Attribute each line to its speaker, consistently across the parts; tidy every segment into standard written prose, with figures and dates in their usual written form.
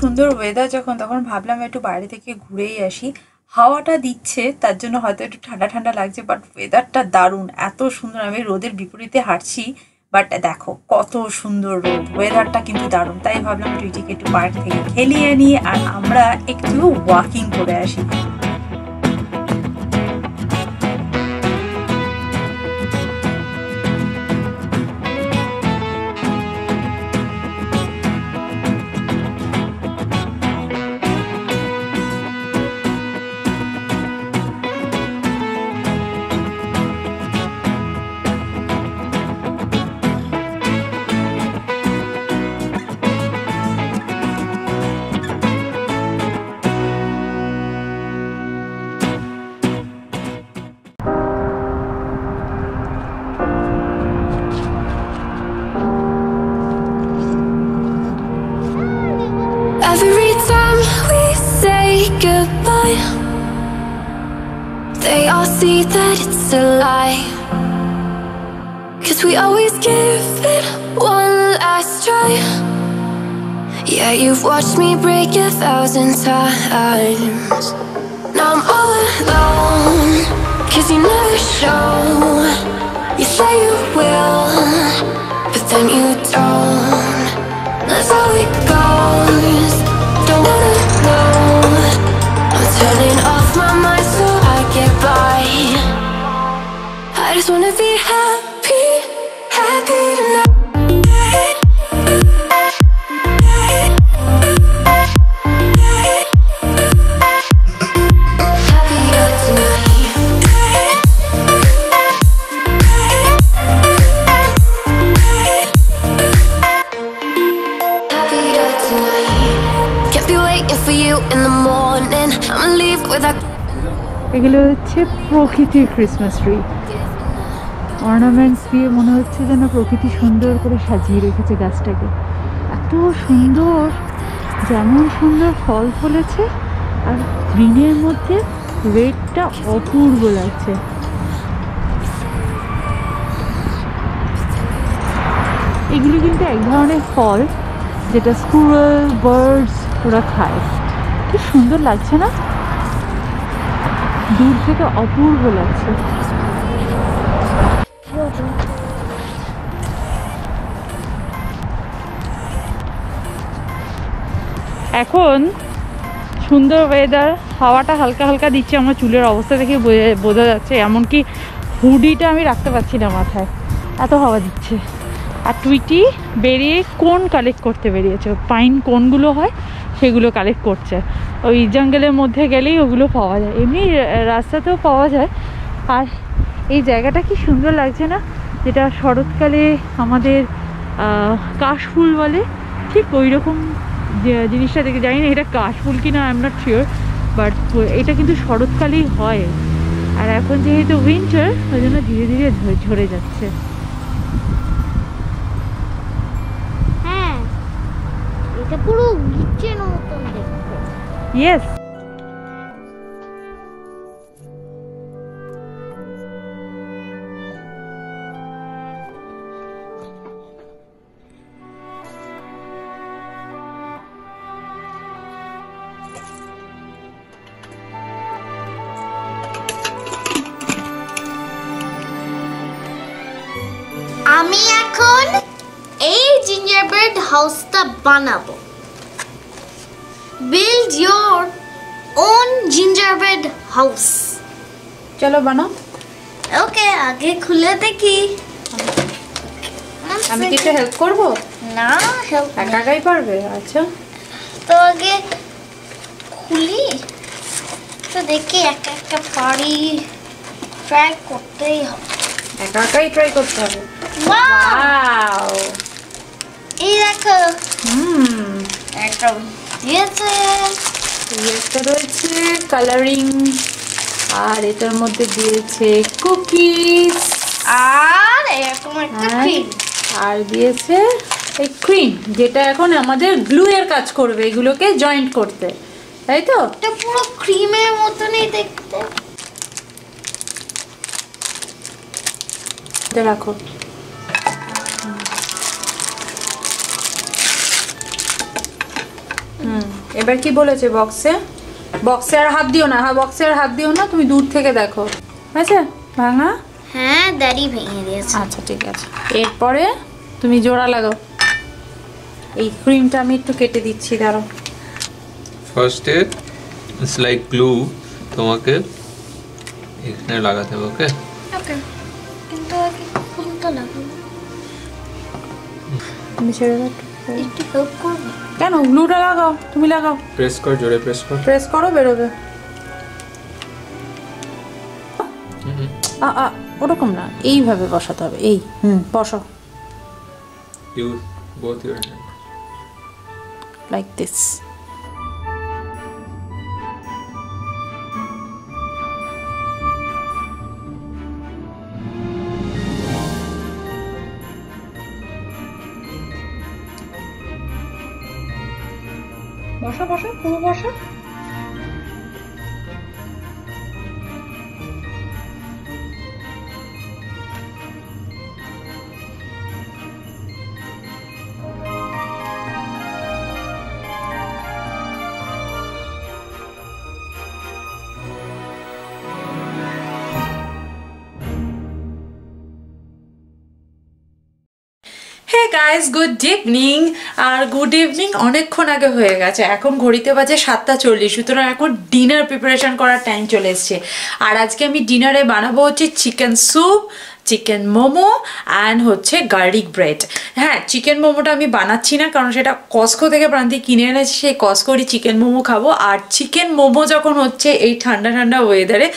Speaker 1: সুন্দর ওয়েদার যখন, তখন ভাবলাম একটু বাইরে থেকে ঘুরেই আসি। হাওয়াটা দিচ্ছে তার জন্য হয়তো একটু ঠান্ডা ঠান্ডা লাগছে, বাট ওয়েদারটা দারুণ, এত সুন্দর। আমি রোদের বিপরীতে হাঁটছি, বাট দেখো কত সুন্দর রোদ, ওয়েদারটা কিন্তু দারুণ। তাই ভাবলাম টুইটিকে একটু পার্ক থেকে খেলিয়ে নিয়ে আর আমরা একটু ওয়াকিং করে আসি।
Speaker 2: Every time we say goodbye, they all see that it's a lie. 'Cause we always give it one last try. Yeah, you've watched me break 1,000 times. Now I'm all alone, 'cause you never show. You say you will, but then you don't. That's how it goes. Don't wanna know. I'm turning off my mind so I get by. I just wanna be happy, happy tonight. Happier tonight. Happier tonight. Can't be waiting for you in the morning. I'ma leave without.
Speaker 1: এগুলো হচ্ছে প্রকৃতির Christmas tree, ornaments দিয়ে মনে হচ্ছে যেন প্রকৃতি সুন্দর করে সাজিয়ে রেখেছে গাছটাকে। এত সুন্দর, যেমন সুন্দর ফল ফলেছে, আর গ্রিনের মধ্যে রেডটা অপূর্ব লাগছে। এগুলি কিন্তু এক ধরনের ফল যেটা স্কুরেল, বার্ডস ওরা খায়। কি সুন্দর লাগছে না? দূর থেকে অপূর্ব লাগছে। এখন সুন্দর ওয়েদার, হাওয়াটা হালকা হালকা দিচ্ছে, আমার চুলের অবস্থা দেখে বোঝা যাচ্ছে। এমনকি হুডিটা আমি রাখতে পারছি না মাথায়, এত হাওয়া দিচ্ছে। আর টুইটি বেরিয়ে কোন কালেক্ট করতে বেরিয়েছে, পাইন কোনগুলো হয় সেগুলো কালেক্ট করছে। ওই জঙ্গলের মধ্যে গেলেই ওগুলো পাওয়া যায়, এমনি রাস্তাতেও পাওয়া যায়। আর এই জায়গাটা কি সুন্দর লাগছে না, যেটা শরৎকালে আমাদের কাশফুল বলে, ঠিক ওই রকম জিনিসটা দেখে। জানি না এটা কাশফুল কিনা, I am not sure, but এটা কিন্তু শরৎকালেই হয়। আর এখন যেহেতু উইন্টার, ওই জন্য ধীরে ধীরে ঝরে যাচ্ছে।
Speaker 3: হ্যাঁ, এটা পুরো গিচের মতন দেখতে। আমি এখন এই জিঞ্জারব্রেড হাউসটা বানাবো। Build your own gingerbread house.
Speaker 1: চলো বানাও।
Speaker 3: ওকে, আগে খুলে দেখি।
Speaker 1: আমি কি একটু হেল্প করবো?
Speaker 3: না, হেল্প
Speaker 1: একা একাই পারবে? আচ্ছা,
Speaker 3: তো আগে খুলি তো দেখি একা একটা পারি। ট্রাই করতেই হবে।
Speaker 1: একা একাই ট্রাই করতে হবে।
Speaker 3: ওয়াও, এই দেখো
Speaker 1: হুম,
Speaker 3: একটা দিয়েছে।
Speaker 1: একটা রয়েছে কালারিং, আর এটার মধ্যে দিয়েছে কুকিজ,
Speaker 3: আর এরকম একটা ক্রিম।
Speaker 1: আর দিয়েছে এই ক্রিম, যেটা এখন আমাদের গ্লু এর কাজ করবে এগুলোকে জয়েন্ট করতে, তাই তো?
Speaker 3: এটা পুরো ক্রিমের মতনই দেখতে।
Speaker 1: এটা রাখো। এবার কি বলেছে বক্সে? বক্সে আর হাত দিও না, হ্যাঁ বক্সে আর হাত দিও না, তুমি দূর থেকে দেখো। আচ্ছা, ভাঙা?
Speaker 3: হ্যাঁ, দাড়ি ভেঙে দিয়েছে।
Speaker 1: আচ্ছা ঠিক আছে, এরপরে তুমি জোড়া লাগাও। এই ক্রিমটা আমি একটু কেটে দিচ্ছি, দাঁড়াও।
Speaker 4: ফার্স্টে ইটস লাইক গ্লু, তোমাকে এখানে লাগাতে হবে। ওকে,
Speaker 3: ওকে, কিন্তু আগে কোনটা লাগাবো?
Speaker 1: তুমি ছেড়ে দাও।
Speaker 3: একটু হেল্প করবে?
Speaker 1: কেন, গ্লুটা লাগাও, তুমি লাগাও।
Speaker 4: প্রেস কর, জোরে প্রেস কর।
Speaker 1: প্রেস করো, বেরোবে। ওরকম না, এইভাবে বসাতে হবে। এই বসো,
Speaker 4: you both your hand
Speaker 1: like this. বসো বসো, পুরো বসো। Hey guys, good evening. আর গুড ইভিনিং অনেকক্ষণ আগে হয়ে গেছে, এখন ঘড়িতে বাজে 7:40, সুতরাং এখন ডিনার প্রিপারেশন করার টাইম চলে এসছে। আর আজকে আমি ডিনারে বানাবো হচ্ছে chicken soup, chicken momo and হচ্ছে গার্লিক ব্রেড। হ্যাঁ, চিকেন মোমোটা আমি বানাচ্ছি না, কারণ সেটা কস্কো থেকে প্রান্তিক কিনে এনেছি, সেই কস্কোরই চিকেন মোমো খাবো। আর চিকেন মোমো যখন হচ্ছে এই ঠান্ডা ঠান্ডা ওয়েদারে,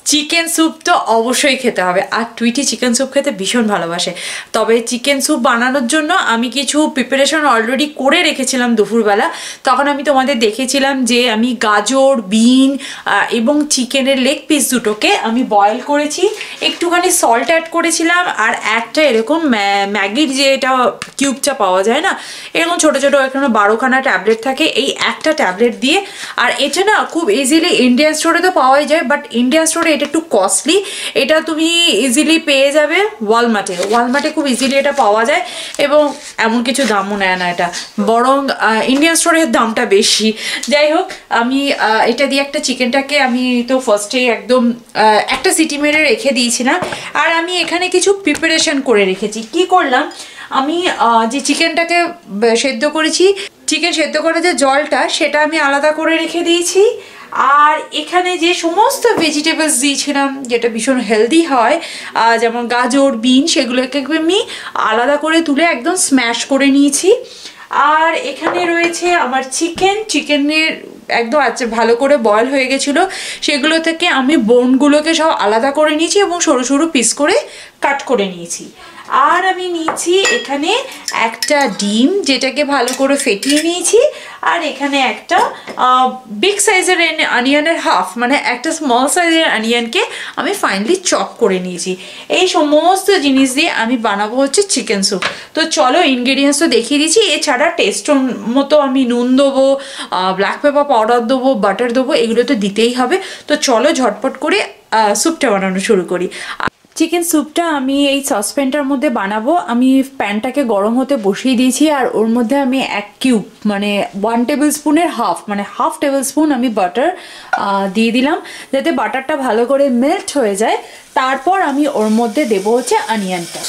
Speaker 1: চিকেন স্যুপ তো অবশ্যই খেতে হবে। আর টুইটি চিকেন স্যুপ খেতে ভীষণ ভালোবাসে। তবে চিকেন স্যুপ বানানোর জন্য আমি কিছু প্রিপারেশন অলরেডি করে রেখেছিলাম দুপুরবেলা। তখন আমি তোমাদের দেখেছিলাম যে আমি গাজর, বিন এবং চিকেনের লেগ পিস দুটোকে আমি বয়েল করেছি, একটুখানি সল্ট অ্যাড করেছিলাম, আর একটা এরকম ম্যাগির যে এটা কিউবটা পাওয়া যায় না, এরকম ছোটো ছোটো এখানে 12খানা ট্যাবলেট থাকে, এই একটা ট্যাবলেট দিয়ে। আর এটা না খুব ইজিলি ইন্ডিয়ান স্টোরে তো পাওয়াই যায়, বাট ইন্ডিয়ান স্টোরে এটা একটু কস্টলি। এটা তুমি ইজিলি পেয়ে যাবে ওয়ালমার্টে খুব ইজিলি এটা পাওয়া যায়, এবং এমন কিছু দামও নেয় না এটা, বরং ইন্ডিয়ান স্টোরের দামটা বেশি। যাই হোক, আমি এটা দিয়ে একটা চিকেনটাকে আমি তো ফার্স্টে একদম একটা সিটি মেরে রেখে দিয়েছিলাম। আর আমি এখানে কিছু প্রিপারেশন করে রেখেছি। কি করলাম, আমি যে চিকেনটাকে সেদ্ধ করেছি, চিকেন সেদ্ধ করে যে জলটা, সেটা আমি আলাদা করে রেখে দিয়েছি। আর এখানে যে সমস্ত ভেজিটেবলস দিয়েছিলাম, যেটা ভীষণ হেলদি হয়, যেমন গাজর, বিন, সেগুলোকে আমি আলাদা করে তুলে একদম স্ম্যাশ করে নিয়েছি। আর এখানে রয়েছে আমার চিকেনের একদম ভালো করে বয়েল হয়ে গেছিলো, সেগুলো থেকে আমি বোনগুলোকে সব আলাদা করে নিয়েছি এবং সরু সরু পিস করে কাট করে নিয়েছি। আর আমি নিয়েছি এখানে একটা ডিম, যেটাকে ভালো করে ফেটিয়ে নিয়েছি। আর এখানে একটা বিগ সাইজের অনিয়নের হাফ, মানে একটা স্মল সাইজের অনিয়নকে আমি ফাইনালি চপ করে নিয়েছি। এই সমস্ত জিনিস দিয়ে আমি বানাবো হচ্ছে চিকেন স্যুপ। তো চলো, ইনগ্রেডিয়েন্টস তো দেখিয়ে দিচ্ছি, এছাড়া টেস্ট মতো আমি নুন দেবো, ব্ল্যাক পেপার পাউডার দেবো, বাটার দেবো, এগুলো তো দিতেই হবে। তো চলো ঝটপট করে স্যুপটা বানানো শুরু করি। চিকেন স্যুপটা আমি এই সসপ্যানটার মধ্যে বানাবো। আমি প্যানটাকে গরম হতে বসিয়ে দিয়েছি, আর ওর মধ্যে আমি 1 কিউব মানে 1 টেবিল স্পুনের হাফ, মানে হাফ টেবিল স্পুন আমি বাটার দিয়ে দিলাম, যাতে বাটারটা ভালো করে মেল্ট হয়ে যায়। তারপর আমি ওর মধ্যে দেবো হচ্ছে অনিয়নটা।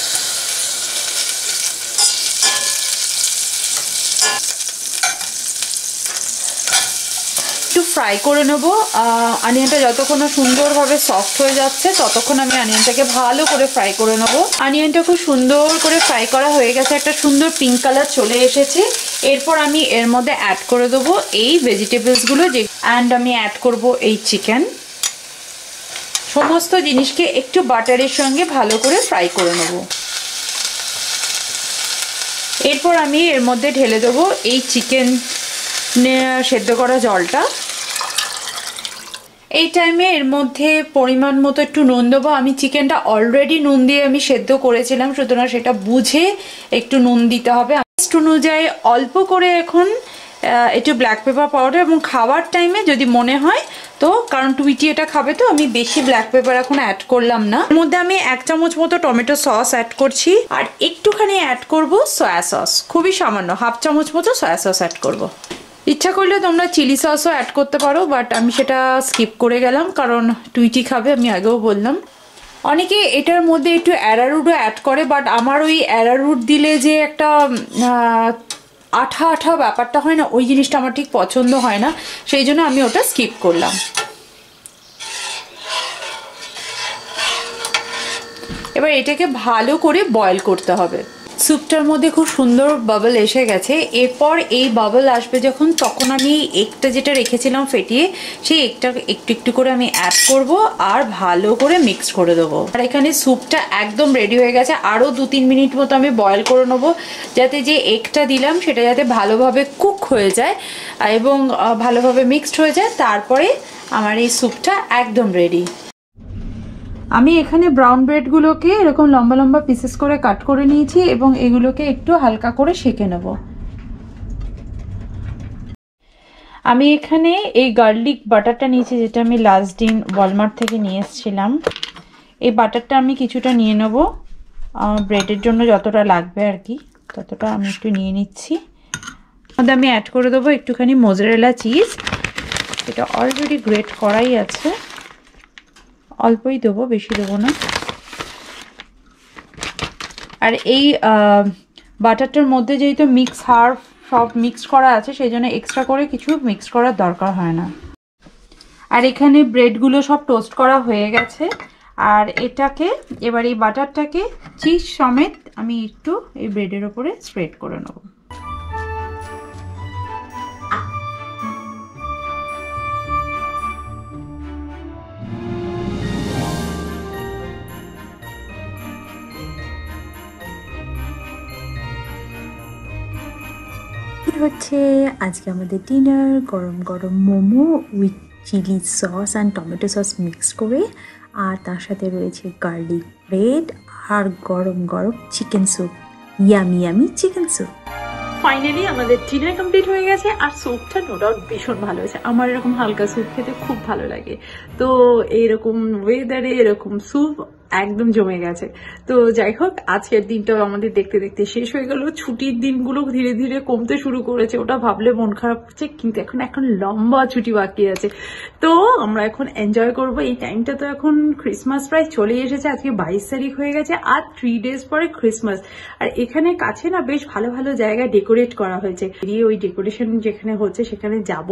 Speaker 1: ফ্রাই করে নেব। অনিয়নটা যতক্ষণ না সুন্দরভাবে সফট হয়ে যাচ্ছে ততক্ষণ আমি অনিয়নটাকে ভালো করে ফ্রাই করে নেব। অনিয়নটা খুব সুন্দর করে ফ্রাই করা হয়ে গেছে, একটা সুন্দর পিঙ্ক কালার চলে এসেছে। এরপর আমি এর মধ্যে অ্যাড করে দেবো এই ভেজিটেবলসগুলো অ্যান্ড আমি অ্যাড করব এই চিকেন। সমস্ত জিনিসকে একটু বাটারের সঙ্গে ভালো করে ফ্রাই করে নেব। এরপর আমি এর মধ্যে ঢেলে দেবো এই চিকেন সেদ্ধ করা জলটা। এই টাইমে এর মধ্যে পরিমাণ মতো একটু নুন দেবো। আমি চিকেনটা অলরেডি নুন দিয়ে আমি সেদ্ধ করেছিলাম, সুতরাং সেটা বুঝে একটু নুন দিতে হবে। টেস্ট অনুযায়ী অল্প করে এখন একটু ব্ল্যাক পেপার পাউডার, এবং খাওয়ার টাইমে যদি মনে হয় তো, কারণ টুইটি এটা খাবে তো আমি বেশি ব্ল্যাক পেপার এখন অ্যাড করলাম না। এর মধ্যে আমি 1 চামচ মতো টমেটো সস অ্যাড করছি, আর একটুখানি অ্যাড করব সয়া সস, খুবই সামান্য 1/2 চামচ মতো সয়া সস অ্যাড করব। ইচ্ছা করলে তোমরা চিলি সসও অ্যাড করতে পারো, বাট আমি সেটা স্কিপ করে গেলাম কারণ টুইটি খাবে, আমি আগেও বললাম। অনেকে এটার মধ্যে একটু অ্যারারুটও অ্যাড করে, বাট আমার ওই অ্যারারুট দিলে যে একটা আঠা আঠা ব্যাপারটা হয় না, ওই জিনিসটা আমার ঠিক পছন্দ হয় না, সেই জন্য আমি ওটা স্কিপ করলাম। এবার এটাকে ভালো করে বয়েল করতে হবে। স্যুপটার মধ্যে খুব সুন্দর বাবল এসে গেছে। এরপর এই বাবল আসবে যখন, তখন আমি এই এগটা যেটা রেখেছিলাম ফেটিয়ে, সেই এগটা একটু একটু করে আমি অ্যাড করব আর ভালো করে মিক্স করে দেবো। আর এখানে স্যুপটা একদম রেডি হয়ে গেছে। আরও 2-3 মিনিট মতো আমি বয়েল করে নেবো, যাতে যে এগটা দিলাম সেটা যাতে ভালোভাবে কুক হয়ে যায় এবং ভালোভাবে মিক্সড হয়ে যায়। তারপরে আমার এই স্যুপটা একদম রেডি। আমি এখানে ব্রাউন ব্রেডগুলোকে এরকম লম্বা লম্বা পিসেস করে কাট করে নিয়েছি এবং এগুলোকে একটু হালকা করে সেঁকে নেব। আমি এখানে এই গার্লিক বাটারটা নিয়েছি, যেটা আমি লাস্ট দিন ওয়ালমার্ট থেকে নিয়ে এসেছিলাম। এই বাটারটা আমি কিছুটা নিয়ে নেব, ব্রেডের জন্য যতটা লাগবে আর কি ততটা আমি একটু নিয়ে নিচ্ছি। মধ্যে আমি অ্যাড করে দেবো একটুখানি মোজারেলা চিজ, এটা অলরেডি গ্রেট করাই আছে, অল্পই দেবো, বেশি দেবো না। আর এই বাটারটার মধ্যে যেহেতু হার্ব সব মিক্স করা আছে, সেই জন্য এক্সট্রা করে কিছু মিক্স করার দরকার হয় না। আর এখানে ব্রেডগুলো সব টোস্ট করা হয়ে গেছে, আর এটাকে এবার এই বাটারটাকে চিজ সমেত আমি একটু এই ব্রেডের ওপরে স্প্রেড করে নেব।
Speaker 5: হচ্ছে আজকে আমাদের ডিনার, গরম গরম momo with chilli sauce and tomato sauce mix করে, আর তার সাথে রয়েছে গার্লিক ব্রেড আর গরম গরম chicken soup, yummy yummy chicken soup.
Speaker 1: Finally আমাদের ডিনার কমপ্লিট হয়ে গেছে, আর স্যুপটা নো ডাউট ভীষণ ভালো হয়েছে। আমার এরকম হালকা স্যুপ খেতে খুব ভালো লাগে, তো এইরকম ওয়েদারে এরকম স্যুপ একদম জমে গেছে। তো যাই হোক, আজকের দিনটাও আমাদের দেখতে দেখতে শেষ হয়ে গেল। ছুটির দিনগুলো ধীরে ধীরে কমতে শুরু করেছে, ওটা ভাবলে মন খারাপ হচ্ছে, কিন্তু এখন লম্বা ছুটি বাকি আছে। তো আমরা এখন এনজয় করব এই টাইমটা। তো এখন ক্রিসমাস প্রায় চলে এসেছে, আজকে 22 তারিখ হয়ে গেছে, আর 3 ডেজ পরে ক্রিসমাস। আর এখানে কাছে না বেশ ভালো ভালো জায়গায় ডেকোরেট করা হয়েছে, ওই ডেকোরেশন যেখানে হচ্ছে সেখানে যাব।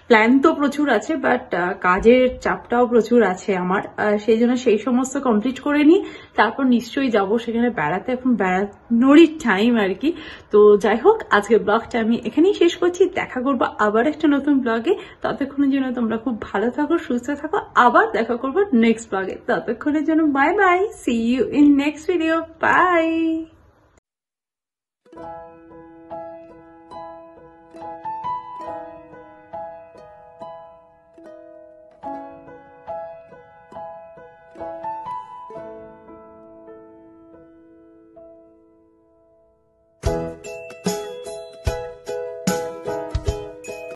Speaker 1: প্ল্যান তো প্রচুর আছে, বাট কাজের চাপটাও প্রচুর আছে আমার, সেই জন্য সেই সমস্ত কমপ্লিট করে নিই, তারপর নিশ্চয়ই যাব সেখানে বেড়াতে। এখন বেড়ানোরই টাইম আর কি। তো যাই হোক, আজকের ব্লগটা আমি এখানেই শেষ করছি। দেখা করবো আবার একটা নতুন ব্লগে। ততক্ষণের জন্য তোমরা খুব ভালো থাকো, সুস্থ থাকো। আবার দেখা করবো নেক্সট ব্লগে। ততক্ষণের জন্য bye bye, see you in next video, by.